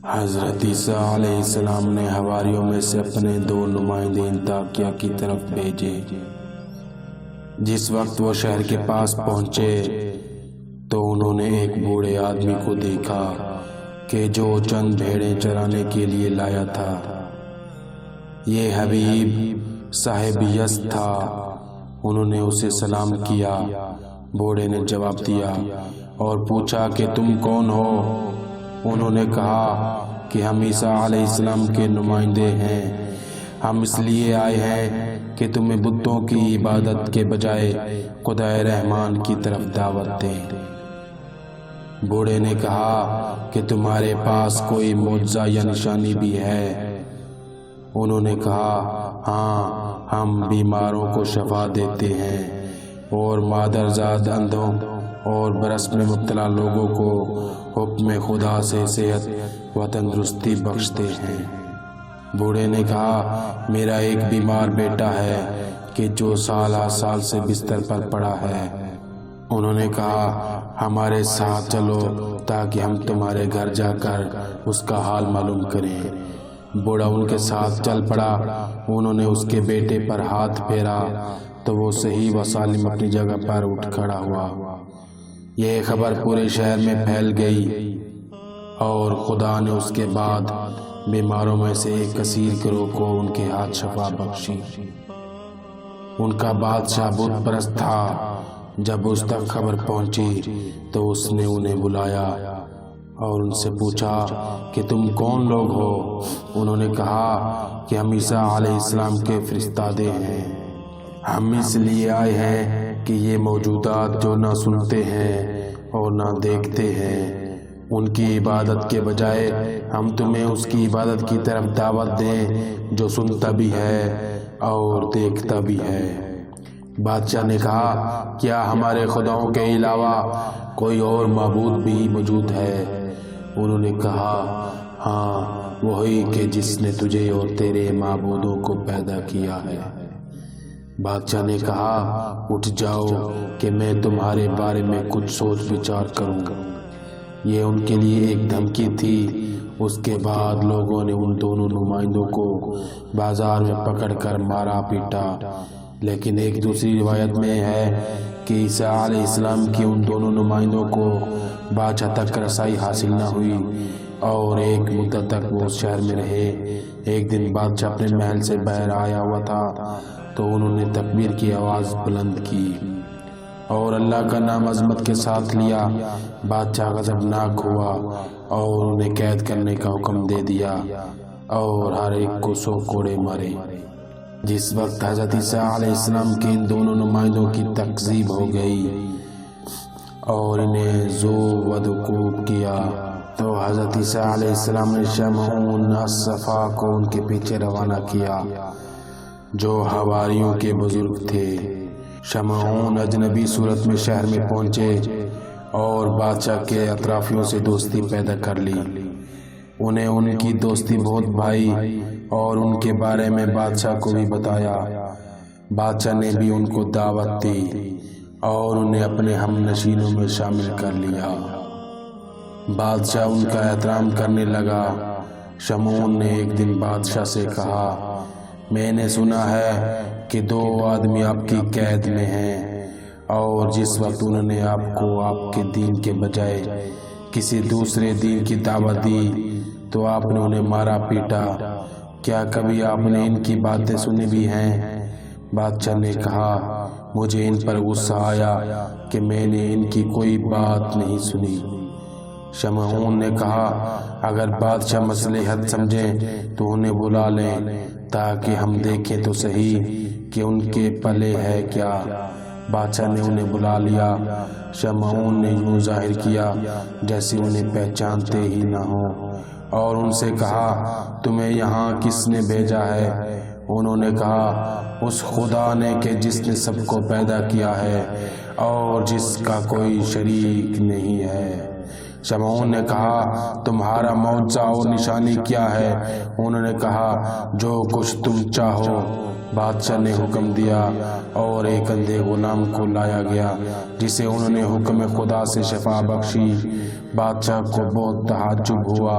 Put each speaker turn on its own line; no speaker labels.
حضرت عیسیٰ علیہ السلام نے حواریوں میں سے اپنے 2 نمائندے انطاکیہ کی طرف بھیجے۔ جس وقت وہ شہر کے پاس پہنچے تو انہوں نے ایک بوڑھے آدمی کو دیکھا کہ جو چند بھیڑیں چرانے کے لیے لایا تھا۔ یہ حبیب صاحب یزد تھا۔ انہوں نے اسے سلام کیا۔ بوڑھے نے جواب دیا اور پوچھا کہ تم کون ہو؟ انہوں نے کہا کہ ہم عیسیٰ علیہ السلام کے نمائندے ہیں۔ ہم اس لیے آئے ہیں کہ تمہیں بتوں کی عبادت کے بجائے خدائے رحمان کی طرف دعوت دیں۔ بوڑھے نے کہا کہ تمہارے پاس کوئی معجزہ یا نشانی بھی ہے؟ انہوں نے کہا ہاں، ہم بیماروں کو شفا دیتے ہیں اور مادرزاد اندھوں اور برس میں مبتلا لوگوں کو حکم خدا سے صحت و تندرستی بخشتے ہیں۔ بوڑھے نے کہا میرا ایک بیمار بیٹا ہے کہ جو سال سے بستر پر پڑا ہے۔ انہوں نے کہا ہمارے ساتھ چلو تاکہ ہم تمہارے گھر جا کر اس کا حال معلوم کریں۔ بوڑھا ان کے ساتھ چل پڑا۔ انہوں نے اس کے بیٹے پر ہاتھ پھیرا تو وہ صحیح و سالم اپنی جگہ پر اٹھ کھڑا ہوا۔ یہ خبر پورے شہر میں پھیل گئی اور خدا نے اس کے بعد بیماروں میں سے ایک کثیر گروہ کو ان کے ہاتھ شفا بخشی۔ ان کا بادشاہ بت پرست تھا۔ جب اس تک خبر پہنچی تو اس نے انہیں بلایا اور ان سے پوچھا کہ تم کون لوگ ہو؟ انہوں نے کہا کہ ہم عیسیٰ علیہ السلام کے فرستادے ہیں۔ ہم اس لیے آئے ہیں کہ یہ موجودات جو نہ سنتے ہیں اور نہ دیکھتے ہیں، ان کی عبادت کے بجائے ہم تمہیں اس کی عبادت کی طرف دعوت دیں جو سنتا بھی ہے اور دیکھتا بھی ہے۔ بادشاہ نے کہا کیا ہمارے خداؤں کے علاوہ کوئی اور معبود بھی موجود ہے؟ انہوں نے کہا ہاں، وہی کہ جس نے تجھے اور تیرے معبودوں کو پیدا کیا ہے۔ بادشاہ نے کہا اٹھ جاؤ کہ میں تمہارے بارے میں کچھ سوچ بچار کروں۔ یہ ان کے لیے ایک دھمکی تھی۔ اس کے بعد لوگوں نے ان دونوں نمائندوں کو بازار میں پکڑ کر مارا پیٹا، لیکن ایک دوسری روایت میں ہے کہ عیسیٰ علیہ السلام کی ان دونوں نمائندوں کو بادشاہ تک رسائی حاصل نہ ہوئی اور ایک مدت تک وہ اس شہر میں رہے۔ ایک دن بادشاہ اپنے محل سے باہر آیا ہوا تھا تو انہوں نے تکبیر کی آواز بلند کی اور اللہ کا نام عظمت کے ساتھ لیا۔ بادشاہ غضبناک ہوا اور انہیں قید کرنے کا حکم دے دیا اور ہر ایک کو 100 کوڑے مارے۔ جس وقت حضرت عیسیٰ علیہ السلام کے ان دونوں نمائندوں کی تکذیب ہو گئی اور انہیں ذو ودکوب کیا تو حضرت عیسیٰ علیہ السلام نے شمعون الصفا کو ان کے پیچھے روانہ کیا جو حواریوں کے بزرگ تھے۔ شمعون اجنبی صورت میں شہر میں پہنچے اور بادشاہ کے اطرافیوں سے دوستی پیدا کر لی۔ انہیں ان کی دوستی بہت بھائی اور ان کے بارے میں بادشاہ کو بھی بتایا۔ بادشاہ نے بھی ان کو دعوت دی اور انہیں اپنے ہم نشینوں میں شامل کر لیا۔ بادشاہ ان کا احترام کرنے لگا۔ شمعون نے ایک دن بادشاہ سے کہا میں نے سنا ہے کہ 2 آدمی آپ کی قید میں ہیں اور جس وقت انہوں نے آپ کو آپ کے دین کے بجائے کسی دوسرے دین کی دعوت دی تو آپ نے انہیں مارا پیٹا۔ کیا کبھی آپ نے ان کی باتیں سنی بھی ہیں؟ بادشاہ نے کہا مجھے ان پر غصہ آیا کہ میں نے ان کی کوئی بات نہیں سنی۔ شمعون نے کہا اگر بادشاہ مصلحت سمجھیں تو انہیں بلا لیں تاکہ ہم دیکھیں تو صحیح کہ ان کے پلے ہے کیا۔ بادشاہ نے انہیں بلا لیا۔ شمعون نے یوں ظاہر کیا جیسے انہیں پہچانتے ہی نہ ہوں اور ان سے کہا تمہیں یہاں کس نے بھیجا ہے؟ انہوں نے کہا اس خدا نے کہ جس نے سب کو پیدا کیا ہے اور جس کا کوئی شریک نہیں ہے۔ شمعون نے کہا تمہارا معجزہ اور نشانی کیا ہے؟ انہوں نے کہا جو کچھ تم چاہو۔ بادشاہ نے حکم دیا اور ایک اندھے غلام کو لایا گیا جسے انہوں نے حکم خدا سے شفا بخشی۔ بادشاہ کو بہت تعجب ہوا